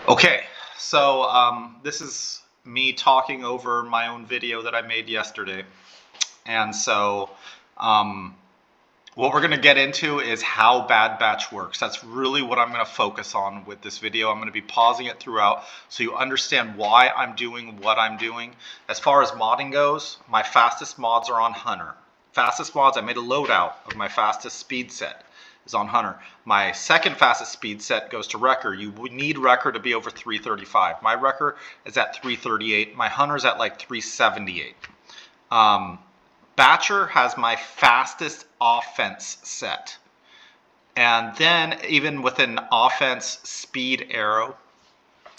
Okay, so this is me talking over my own video that I made yesterday. And so um, what we're going to get into is how Bad Batch works. That's really what I'm going to focus on with this video. I'm going to be pausing it throughout so you understand why I'm doing what I'm doing. As far as modding goes, my fastest mods are on Hunter. Fastest mods, I made a loadout of my fastest speed set is on Hunter. My second fastest speed set goes to Wrecker. You need Wrecker to be over 335. My Wrecker is at 338. My Hunter's at like 378. Batcher has my fastest offense set. And then even with an offense speed arrow,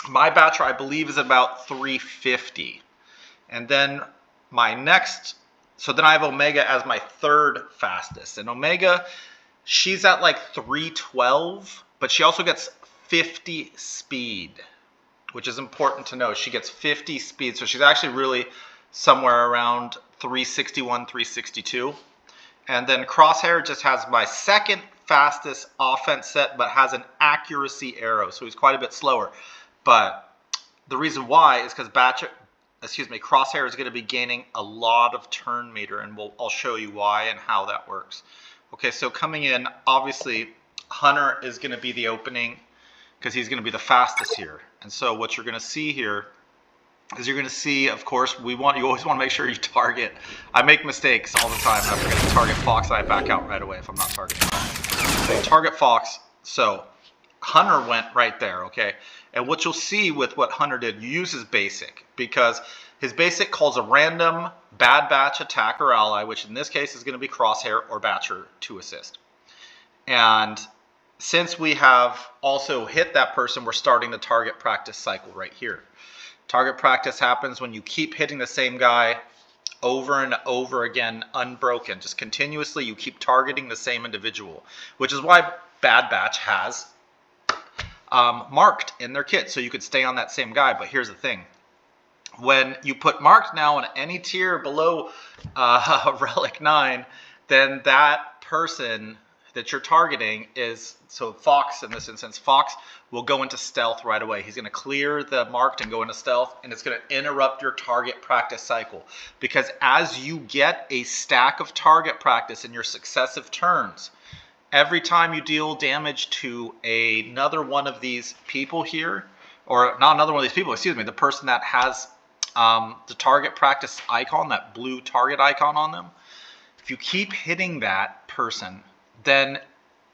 my Batcher I believe is about 350. And then my next, so then I have Omega as my third fastest. And Omega, she's at like 312, but she also gets 50 speed, which is important to know. She gets 50 speed, so she's actually really somewhere around 361, 362. And then Crosshair just has my second fastest offense set, but has an accuracy arrow, so he's quite a bit slower. But the reason why is because Crosshair is going to be gaining a lot of turn meter, and I'll show you why and how that works. Okay, so coming in, obviously, Hunter is going to be the opening because he's going to be the fastest here. And so what you're going to see here is you're going to see, of course, you always want to make sure you target. I make mistakes all the time. I forget to target Fox, and I back out right away if I'm not targeting Fox. So target Fox. So Hunter went right there, okay? And what you'll see with what Hunter did, you use his basic, because his basic calls a random Bad Batch attack or ally, which in this case is going to be Crosshair or Batcher to assist. And since we have also hit that person, we're starting the target practice cycle right here. Target practice happens when you keep hitting the same guy over and over again, unbroken. Just continuously, you keep targeting the same individual, which is why Bad Batch has marked in their kit, so you could stay on that same guy. But here's the thing. When you put marked now on any tier below Relic 9, then that person that you're targeting is, so Fox in this instance, Fox will go into stealth right away. He's going to clear the marked and go into stealth, and it's going to interrupt your target practice cycle. Because as you get a stack of target practice in your successive turns, every time you deal damage to another one of these people here, or not another one of these people, excuse me, the person that has the target practice icon, that blue target icon on them, if you keep hitting that person, then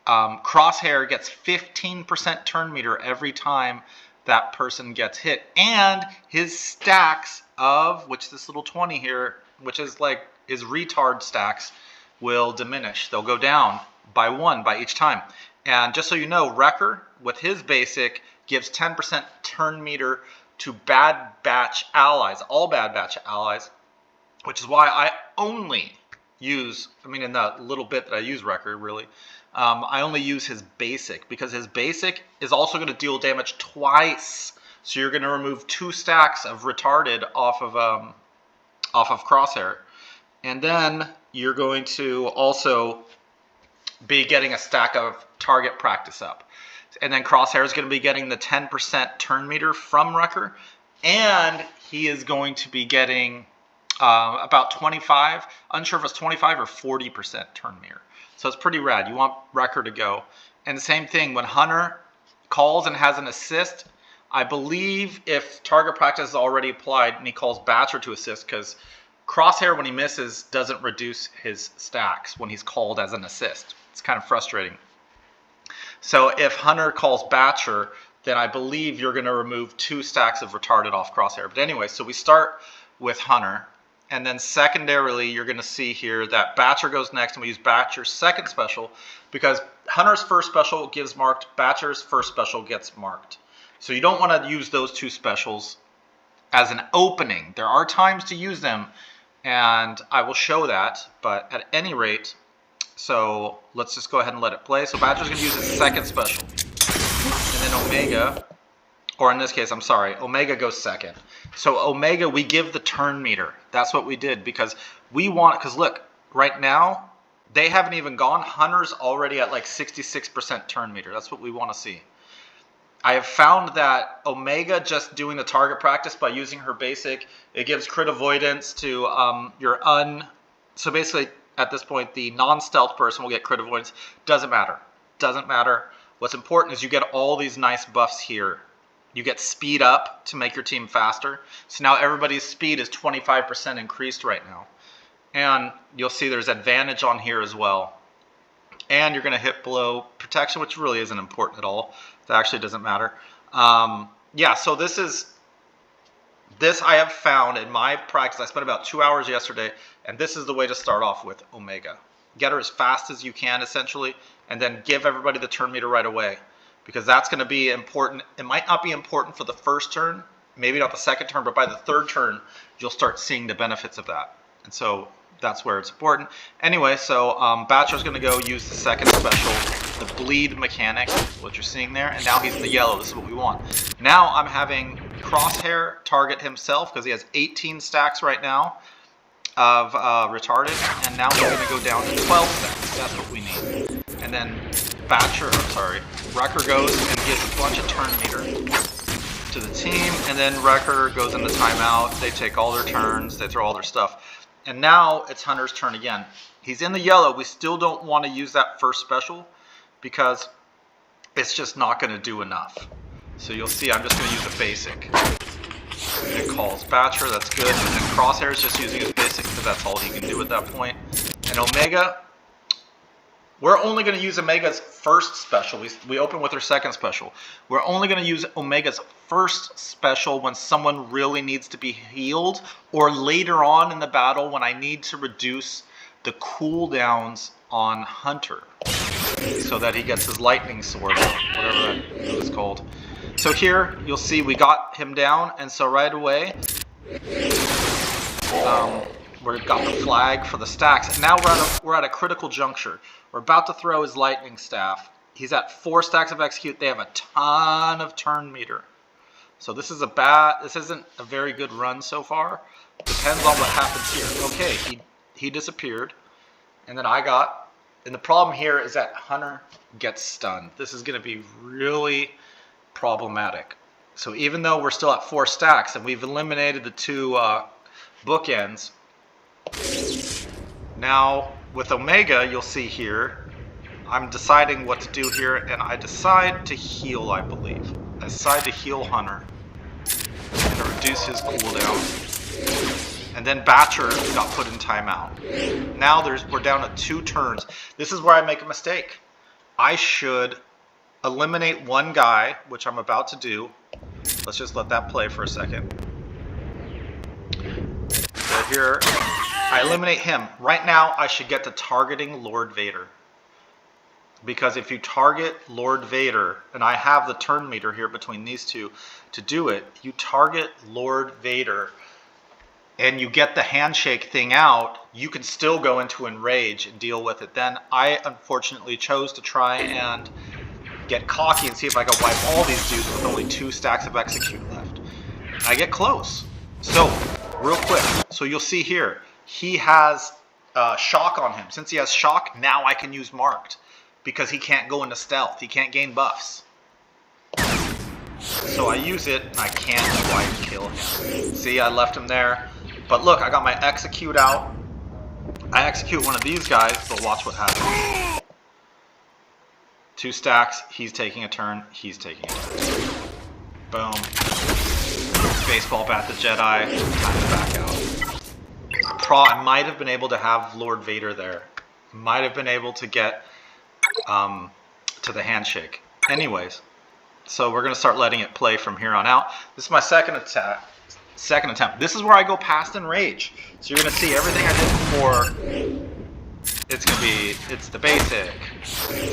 Crosshair gets 15% turn meter every time that person gets hit. And his stacks of, which this little 20 here, which is like his retard stacks, will diminish. They'll go down by 1 by each time. And just so you know, Wrecker, with his basic, gives 10% turn meter to Bad Batch allies, all Bad Batch allies, which is why I only use, in the little bit that I use Wrecker, really, I only use his basic, because his basic is also going to deal damage twice. So you're going to remove 2 stacks of retarded off of Crosshair. And then you're going to also be getting a stack of target practice up. And then Crosshair is going to be getting the 10% turn meter from Wrecker. And he is going to be getting about 25, unsure if it's 25 or 40% turn meter. So it's pretty rad. You want Wrecker to go. And the same thing, when Hunter calls and has an assist, I believe if target practice is already applied and he calls Batcher to assist, because Crosshair, when he misses, doesn't reduce his stacks when he's called as an assist. It's kind of frustrating. So if Hunter calls Batcher, then I believe you're going to remove 2 stacks of retarded off Crosshair. But anyway, so we start with Hunter. And then secondarily, you're going to see here that Batcher goes next, and we use Batcher's second special because Hunter's first special gives marked, Batcher's first special gets marked. So you don't want to use those 2 specials as an opening. There are times to use them, and I will show that. But at any rate, so let's just go ahead and let it play. So Batcher's going to use his second special. And then Omega, or in this case, I'm sorry, Omega goes second. So Omega, we give the turn meter. That's what we did because we want, because look, right now, they haven't even gone. Hunter's already at like 66% turn meter. That's what we want to see. I have found that Omega just doing the target practice by using her basic, it gives crit avoidance to so basically at this point the non-stealth person will get crit avoidance. Doesn't matter. Doesn't matter. What's important is you get all these nice buffs here. You get speed up to make your team faster. So now everybody's speed is 25% increased right now. And you'll see there's advantage on here as well. And you're going to hit below protection, which really isn't important at all. That actually doesn't matter. Yeah, so this I have found in my practice. I spent about 2 hours yesterday, and this is the way to start off with Omega. Get her as fast as you can, essentially, and then give everybody the turn meter right away, because that's going to be important. It might not be important for the first turn, maybe not the second turn, but by the third turn, you'll start seeing the benefits of that. And so that's where it's important. Anyway, so Bachelor's going to go use the second special, the bleed mechanic, what you're seeing there, and now he's in the yellow. This is what we want. Now I'm having Crosshair target himself because he has 18 stacks right now of retarded, and now we're going to go down to 12 stacks. That's what we need. And then Wrecker goes and gives a bunch of turn meter to the team, and then Wrecker goes into timeout. They take all their turns, they throw all their stuff. And now it's Hunter's turn again. He's in the yellow. We still don't want to use that first special because it's just not going to do enough. So you'll see I'm just going to use the basic. It calls Batcher, that's good. And then Crosshair is just using his basic because that's all he can do at that point. And Omega, we're only going to use Omega's first special. We open with her second special. We're only going to use Omega's first special when someone really needs to be healed, or later on in the battle when I need to reduce the cooldowns on Hunter so that he gets his lightning sword, whatever that is called. So here you'll see we got him down, and so right away we've got the flag for the stacks. And now we're at a critical juncture. We're about to throw his lightning staff. He's at 4 stacks of execute. They have a ton of turn meter. So this isn't a very good run so far. Depends on what happens here. Okay, he disappeared. And then and the problem here is that Hunter gets stunned. This is going to be really problematic. So even though we're still at 4 stacks and we've eliminated the 2 bookends, now with Omega, you'll see here, I'm deciding what to do here, and I decide to heal, I believe. I decide to heal Hunter and to reduce his cooldown. And then Batcher got put in timeout. Now we're down to 2 turns. This is where I make a mistake. I should eliminate one guy, which I'm about to do. Let's just let that play for a second. So here, I eliminate him. Right now, I should get to targeting Lord Vader. Because if you target Lord Vader, and I have the turn meter here between these two to do it, you target Lord Vader and you get the handshake thing out, you can still go into enrage and deal with it. Then I unfortunately chose to try and get cocky and see if I could wipe all these dudes with only 2 stacks of execute left. I get close. So, real quick, so you'll see here, he has shock on him. Since he has shock, now I can use marked because he can't go into stealth. He can't gain buffs. So I use it, and I can't quite kill him. See, I left him there. But look, I got my execute out. I execute one of these guys, but watch what happens. 2 stacks, he's taking a turn, he's taking a turn. Boom. Baseball bat the Jedi, time to back out. I might have been able to have Lord Vader there. Might have been able to get to the handshake. Anyways, so we're going to start letting it play from here on out. This is my second attempt. This is where I go past enrage. So you're going to see everything I did before. It's the basic,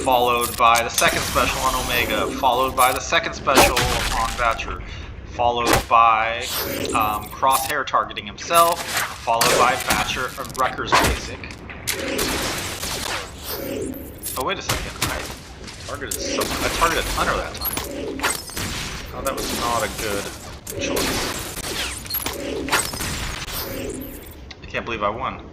followed by the second special on Omega, followed by the second special on Batcher, followed by Crosshair targeting himself, followed by Batcher and Wrecker's basic. Oh, wait a second. I targeted Hunter that time. Oh, that was not a good choice. I can't believe I won.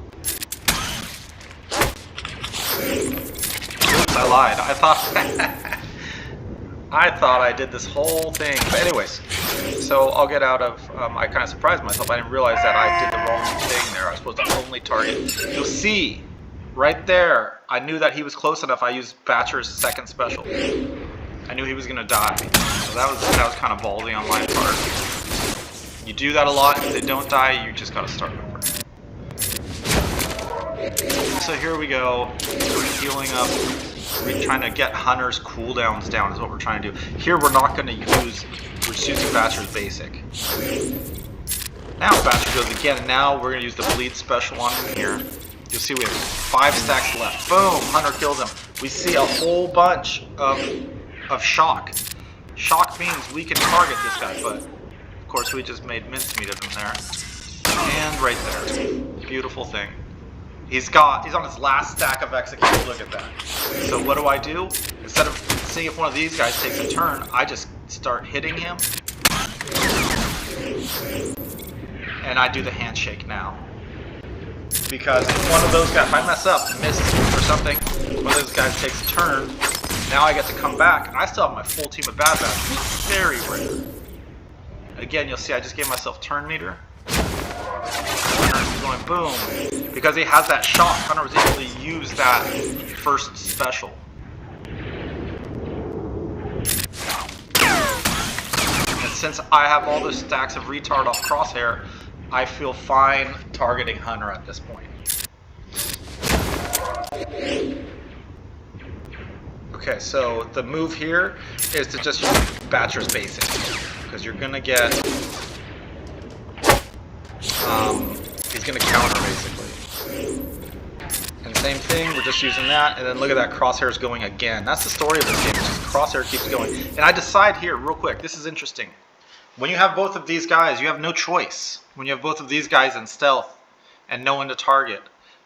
Oops, I lied. I thought I thought I did this whole thing. But anyways, so I'll get out of, I kind of surprised myself. I didn't realize that I did the wrong thing there. I was supposed to only target. You'll see, right there, I knew that he was close enough. I used Batcher's second special. I knew he was going to die. So that was kind of ballsy on my part. You do that a lot. If they don't die, you just got to start over. So here we go. We're healing up. We're trying to get Hunter's cooldowns down is what we're trying to do. Here we're not going to use, we're just using Batcher's basic. Now Batcher goes again, and now we're going to use the bleed special on him here. You'll see we have 5 stacks left. Boom! Hunter kills him. We see a whole bunch of shock. Shock means we can target this guy, but of course we just made mincemeat of him there. And right there. Beautiful thing. He's on his last stack of execute. Look at that. So what do? Instead of seeing if one of these guys takes a turn, I just start hitting him. And I do the handshake now. Because if one of those guys, if I mess up, miss or something, one of those guys takes a turn, now I get to come back. I still have my full team of Bad Batch, which is very rare. Again, you'll see I just gave myself turn meter. Hunter's going boom. Because he has that shock, Hunter was able to use that first special. And since I have all those stacks of retard off Crosshair, I feel fine targeting Hunter at this point. Okay, so the move here is to just use Batcher's basic. Because you're going to get... he's going to counter basically. And same thing, we're just using that, and then look at that, Crosshair's going again. That's the story of this game, it's just Crosshair keeps going. And I decide here, real quick, this is interesting. When you have both of these guys, you have no choice. When you have both of these guys in stealth and no one to target,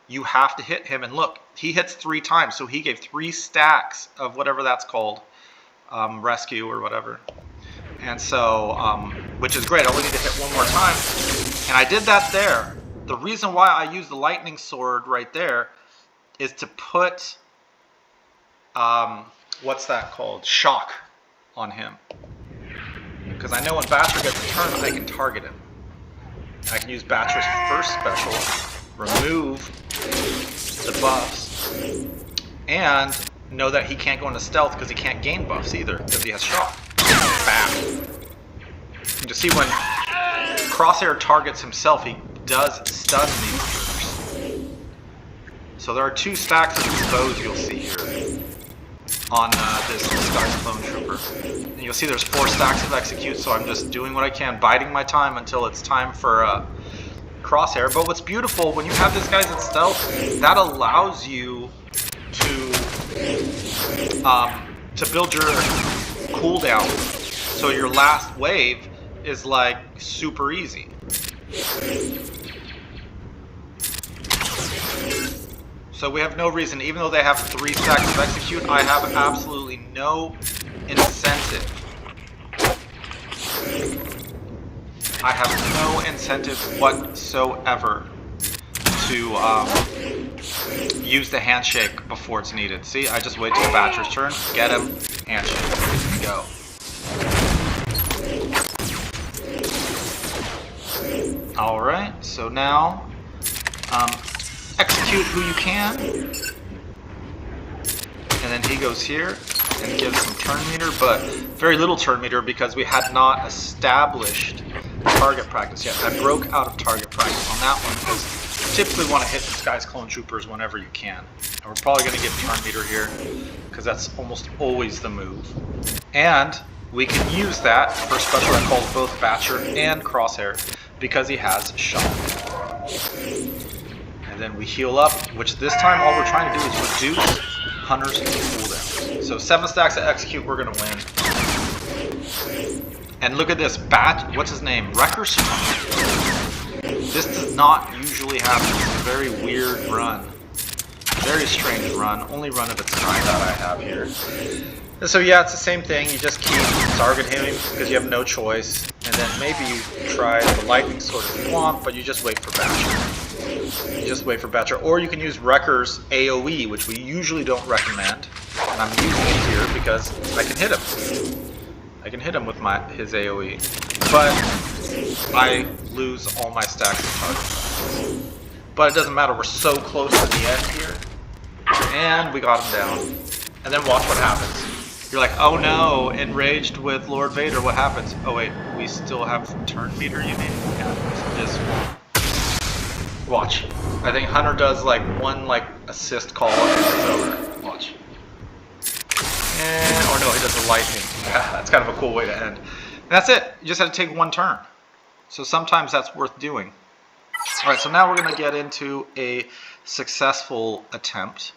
you have to hit him. And look, he hits 3 times, so he gave 3 stacks of whatever that's called, rescue or whatever. And so, which is great, I only need to hit 1 more time. And I did that there. The reason why I use the lightning sword right there is to put, what's that called? Shock on him. Because I know when Batcher gets a turn, I can target him. I can use Batcher's first special, remove the buffs, and know that he can't go into stealth because he can't gain buffs either, because he has shock. Bam. You can see when Crosshair targets himself, he does stun these troops. So there are 2 stacks of expose you'll see here on this guy's clone trooper. And you'll see there's 4 stacks of execute, so I'm just doing what I can, biding my time until it's time for Crosshair. But what's beautiful, when you have this guys in stealth, that allows you to build your cooldown. So your last wave is like super easy. So we have no reason, even though they have 3 stacks of execute, I have absolutely no incentive. I have no incentive whatsoever to use the handshake before it's needed. See, I just wait till Batcher's turn, get him, handshake, go. Alright, so now execute who you can, and then he goes here and gives some turn meter, but very little turn meter because we had not established target practice yet. I broke out of target practice on that one because you typically want to hit this guy's clone troopers whenever you can. And we're probably going to give turn meter here because that's almost always the move. And we can use that for a special that calls both Batcher and Crosshair because he has shock. And then we heal up, which this time all we're trying to do is reduce Hunter's cooldown. So 7 stacks of execute, we're going to win. And look at this, what's his name? Wrecker Spawn. This does not usually happen. It's a very weird run. Very strange run. Only run of its kind that I have here. And so yeah, it's the same thing. You just keep targeting him because you have no choice. And then maybe you try the lightning sword if you want, but you just wait for Batcher. You just wait for Batcher. Or you can use Wrecker's AoE, which we usually don't recommend. and I'm using it here because I can hit him. I can hit him with his AoE, but I lose all my stacks of target. But it doesn't matter, we're so close to the end here. And we got him down. And then watch what happens. You're like, oh no, enraged with Lord Vader, what happens? Oh wait, we still have turn meter, you mean? Yeah, just watch. I think Hunter does like one assist call and it's over. Watch. And, or no, he does the lightning. Yeah, that's kind of a cool way to end. And that's it. You just had to take one turn. So sometimes that's worth doing. Alright, so now we're going to get into a successful attempt.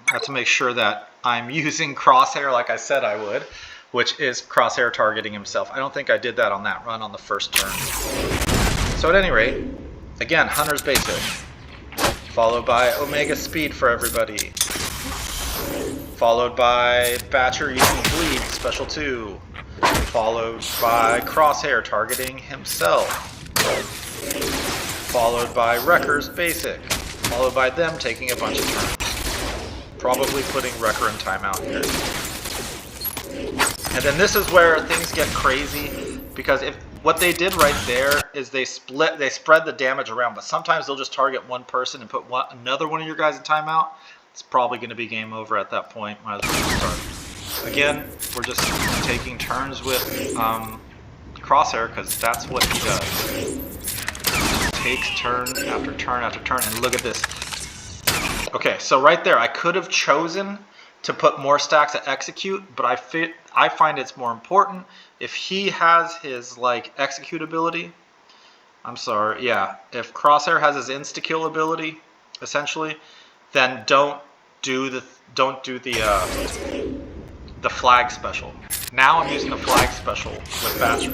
I have to make sure that I'm using crosshair like I said I would, which is crosshair targeting himself. I don't think I did that on that run on the first turn. So at any rate, again, Hunter's basic, followed by Omega Speed for everybody, followed by Batcher using Bleed, Special 2, followed by Crosshair targeting himself, followed by Wrecker's basic, followed by them taking a bunch of turns. Probably putting Wrecker in timeout here. And then this is where things get crazy, because if what they did right there is they spread the damage around, but sometimes they'll just target one person and put another one of your guys in timeout. It's probably going to be game over at that point. Might as well start. Again, we're just taking turns with Crosshair because that's what he does. He takes turn after turn after turn, and look at this. Okay, so right there, I could have chosen to put more stacks at execute, but I find it's more important if he has his execute ability. I'm sorry, yeah. If Crosshair has his insta kill ability, essentially, then don't do the flag special. Now I'm using the flag special with Batcher.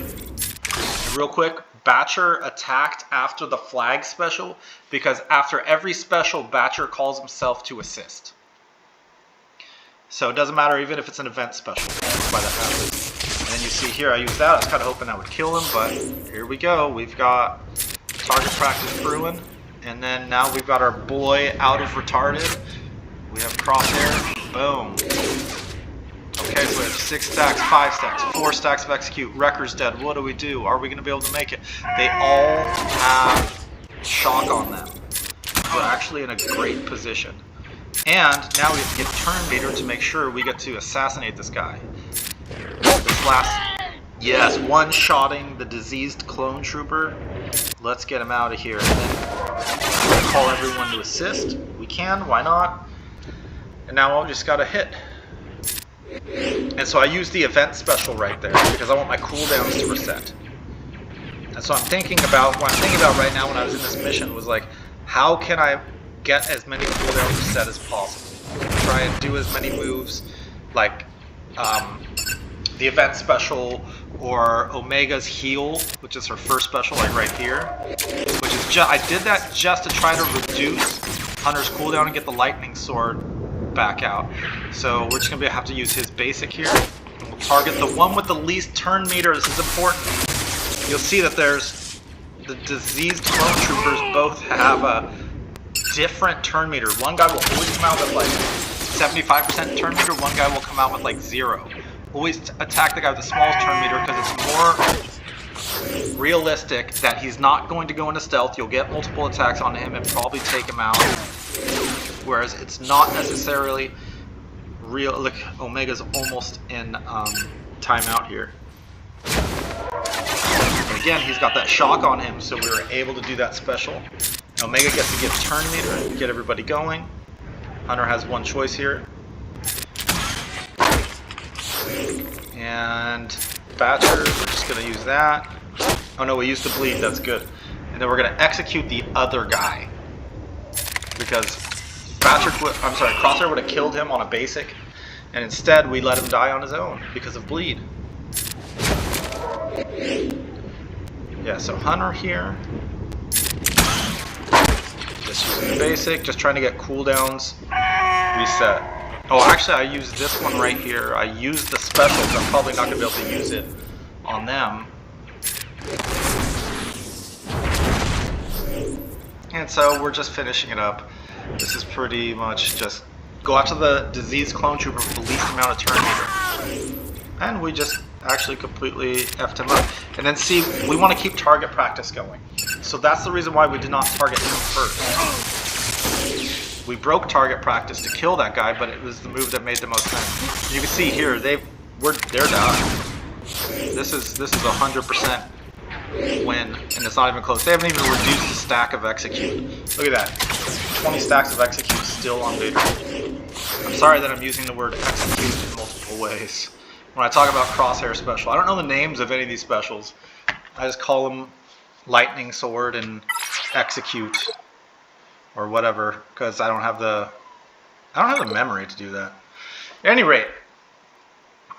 And real quick, Batcher attacked after the flag special because after every special, Batcher calls himself to assist. So it doesn't matter even if it's an event special. That's why that happens. And then you see here, I used that. I was kind of hoping that would kill him, but here we go. We've got target practice brewing. And then now we've got our boy out of retarded. We have Crosshair. Boom. Okay, so we have 6 stacks, 5 stacks, 4 stacks of execute. Wrecker's dead. What do we do? Are we going to be able to make it? They all have shock on them. We're actually in a great position. And now we have to get turn meter to make sure we get to assassinate this guy. This last, yes, one-shotting the diseased clone trooper. Let's get him out of here. And then call everyone to assist. We can, why not? And now I've just got to hit. And so I use the event special right there because I want my cooldowns to reset. And so what I'm thinking about right now when I was in this mission was how can I get as many cooldowns reset as possible? Try and do as many moves like the event special or Omega's heal, which is her first special, right here. Which is I did that just to try to reduce Hunter's cooldown and get the lightning sword back out. So we're just going to have to use his basic here. And we'll target the one with the least turn meter. This is important. You'll see that there's the diseased clone troopers both have a different turn meter. One guy will always come out with 75% turn meter. One guy will come out with 0. Always attack the guy with the smallest turn meter because it's more realistic that he's not going to go into stealth. You'll get multiple attacks on him and probably take him out. Whereas it's not necessarily real. Look, Omega's almost in timeout here. But again, he's got that shock on him, so we were able to do that special. And Omega gets to give turn meter, get everybody going. Hunter has one choice here. And Batcher, we're just going to use that. Oh no, we used the bleed, that's good. And then we're going to execute the other guy. Because Crosshair would have killed him on a basic, and instead we let him die on his own because of bleed. Yeah, so Hunter here, just using the basic, just trying to get cooldowns reset. Oh, actually I used this one right here. I used the special, so I'm probably not going to be able to use it on them. And so we're just finishing it up. This is pretty much just Go out to the diseased clone trooper with the least amount of turn meter. And we just actually completely effed him up. And then see, we want to keep target practice going. So that's the reason why we did not target him first. We broke target practice to kill that guy, but it was the move that made the most sense. You can see here, they're down. This is 100% win, and it's not even close. They haven't even reduced the stack of execute. Look at that, 20 stacks of execute still on Vader. I'm sorry that I'm using the word execute in multiple ways when I talk about crosshair special. I don't know the names of any of these specials. I just call them lightning sword and execute or whatever, because I don't have the memory to do that. At any rate,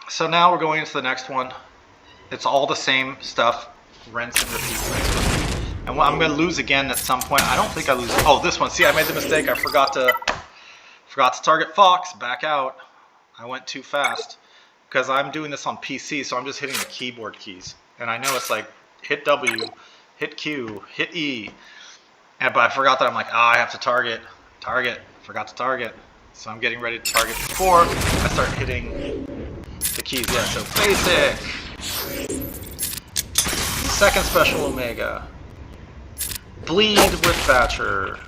so now we're going into the next one. It's all the same stuff, rinse and repeat. And I'm going to lose again at some point. I don't think I lose. Oh, this one. See, I made the mistake. I forgot to target Fox. Back out. I went too fast because I'm doing this on PC, so I'm just hitting the keyboard keys. And I know it's like hit W, hit Q, hit E. But I forgot that I'm like, I have to target, forgot to target. So I'm getting ready to target before I start hitting the keys. Yeah, so basic. Second special Omega. Bleed with Thatcher.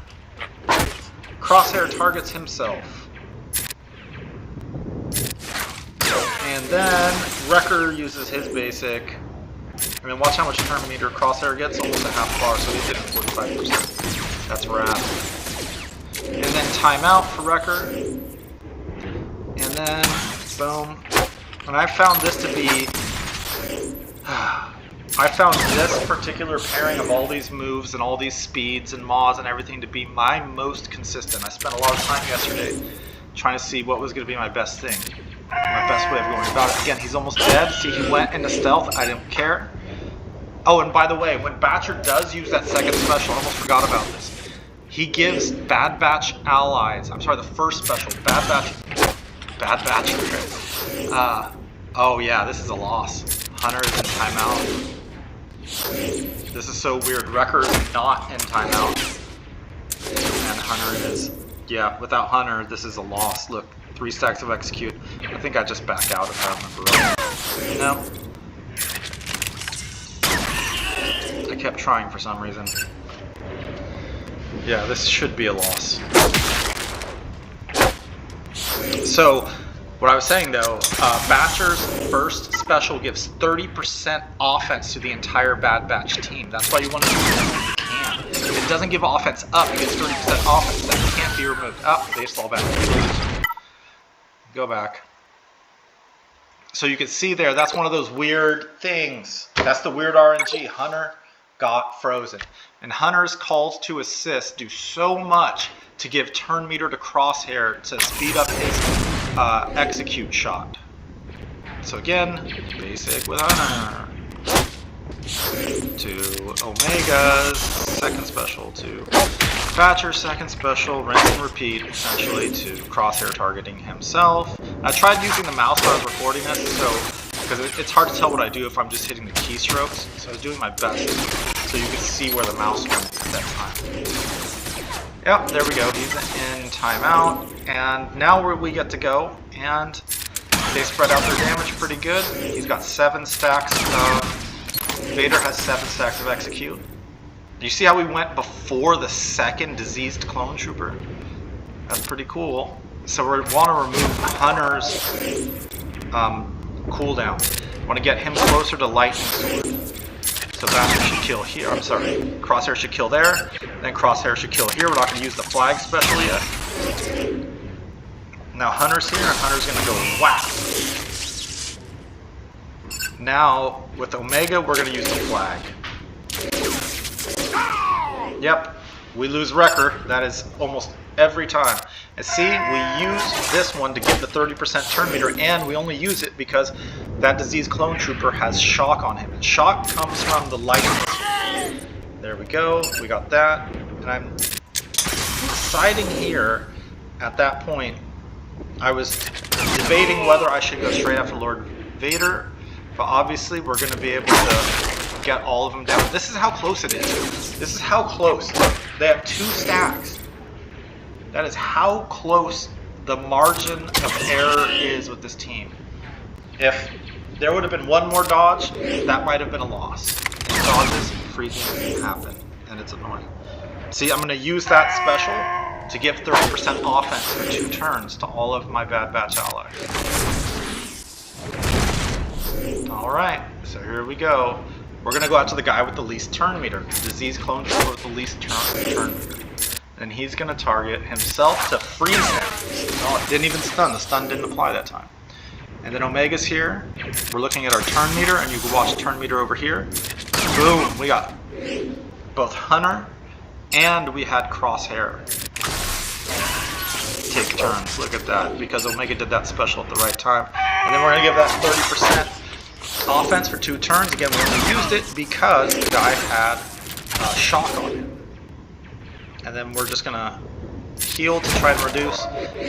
Crosshair targets himself. And then Wrecker uses his basic. I mean, watch how much turn meter Crosshair gets, almost a half bar, so he's getting 45%. That's rad. And then timeout for Wrecker. And then, boom. And I found this to be... I found this particular pairing of all these moves and all these speeds and mods and everything to be my most consistent. I spent a lot of time yesterday trying to see what was going to be my best thing. My best way of going about it. Again, he's almost dead. See, he went into stealth. I didn't care. Oh, and by the way, when Batcher does use that second special, I almost forgot about this. He gives Bad Batch allies, I'm sorry, the first special, Bad Batch. Oh yeah, this is a loss. Hunter is in timeout. This is so weird. Wrecker is not in timeout. And Hunter is, yeah, without Hunter, this is a loss. Look, 3 stacks of execute. I think I just back out if I remember right. No. I kept trying for some reason. Yeah, this should be a loss. So, what I was saying though, Batcher's first special gives 30% offense to the entire Bad Batch team. That's why you want to do it when you can. If it doesn't give offense up, it gives 30% offense. That can't be removed. Oh, they just fall back. Go back. So you can see there, that's one of those weird things. That's the weird RNG. Hunter got frozen. And Hunter's calls to assist do so much to give turn meter to Crosshair to speed up his execute shot. So again, basic with Hunter. To Omega's second special, to Thatcher's second special, rinse and repeat, essentially to Crosshair targeting himself. I tried using the mouse when I was recording this, so because it's hard to tell what I do if I'm just hitting the keystrokes. So I was doing my best so you can see where the mouse went at that time. Yep, there we go. He's in timeout, and now we get to go, and they spread out their damage pretty good. He's got 7 stacks of... Vader has 7 stacks of execute. Do you see how we went before the second diseased clone trooper? That's pretty cool. So we want to remove Hunter's cooldown. Want to get him closer to lightning sword. So Batcher should kill here. I'm sorry. Crosshair should kill there. Then Crosshair should kill here. We're not going to use the flag special yet. Now Hunter's here, and Hunter's going to go whack. Now with Omega, we're going to use the flag. Yep, we lose Wrecker. That is almost every time. And see, we use this one to give the 30% turn meter, and we only use it because that diseased clone trooper has shock on him. And shock comes from the lightning. There we go, we got that. And I'm deciding here, at that point, I was debating whether I should go straight after Lord Vader, but obviously we're going to be able to get all of them down. This is how close it is. This is how close. Look, they have 2 stacks. That is how close the margin of error is with this team. If there would have been one more dodge, that might have been a loss. Dodges freaking happen, and it's annoying. See, I'm going to use that special to give 30% offense for 2 turns to all of my Bad Batch allies. Alright, so here we go. We're going to go out to the guy with the least turn meter. Disease clone killer with the least turn meter. And he's going to target himself to freeze him. No, it didn't even stun. The stun didn't apply that time. And then Omega's here. We're looking at our turn meter, and you can watch turn meter over here. Boom! We got both Hunter and we had Crosshair take turns. Look at that, because Omega did that special at the right time. And then we're going to give that 30% offense for 2 turns. Again, we only used it because the guy had shock on him. And then we're just going to heal to try and reduce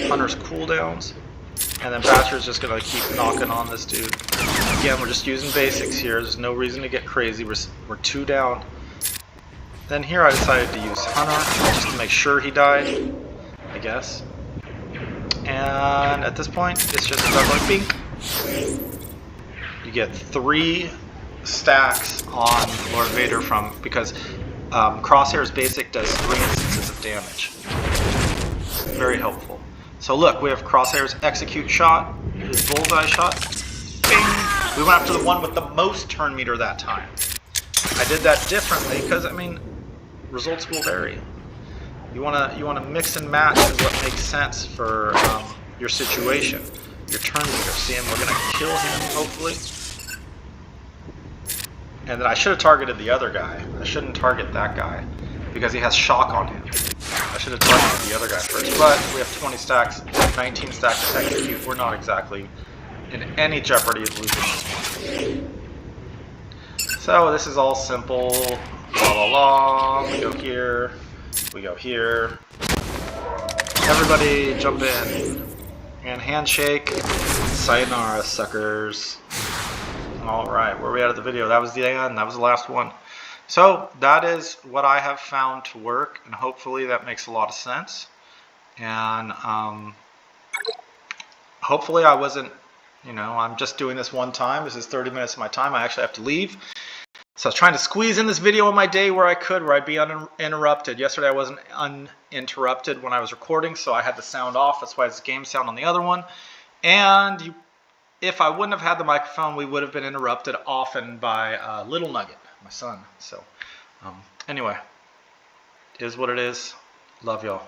Hunter's cooldowns. And then Basher's just going to keep knocking on this dude. Again, we're just using basics here. There's no reason to get crazy. We're 2 down. Then here I decided to use Hunter just to make sure he died, I guess. And at this point, it's just about like bink. You get 3 stacks on Lord Vader because Crosshair's basic does 3 instances of damage. Very helpful. So look, we have Crosshair's execute shot, his bullseye shot. Bing! We went after the one with the most turn meter that time. I did that differently because, I mean, results will vary. You wanna mix and match what makes sense for your situation, your turn meter. See, and we're gonna kill him hopefully. And then I should have targeted the other guy. I shouldn't target that guy because he has shock on him. I should have targeted the other guy first. But we have 20 stacks, 19 stacks to execute. We're not exactly in any jeopardy of losing this one. So this is all simple. La la la. We go here. We go here. Everybody jump in. And handshake. Sayonara, suckers. Alright, where are we at of the video? That was the end. That was the last one. So that is what I have found to work, and hopefully that makes a lot of sense. And hopefully I wasn't, I'm just doing this one time. This is 30 minutes of my time. I actually have to leave. So I was trying to squeeze in this video on my day where I could, where I'd be uninterrupted. Yesterday I wasn't uninterrupted when I was recording, so I had the sound off. That's why it's game sound on the other one. And if I wouldn't have had the microphone, we would have been interrupted often by Little Nugget, my son. So anyway, it is what it is. Love y'all.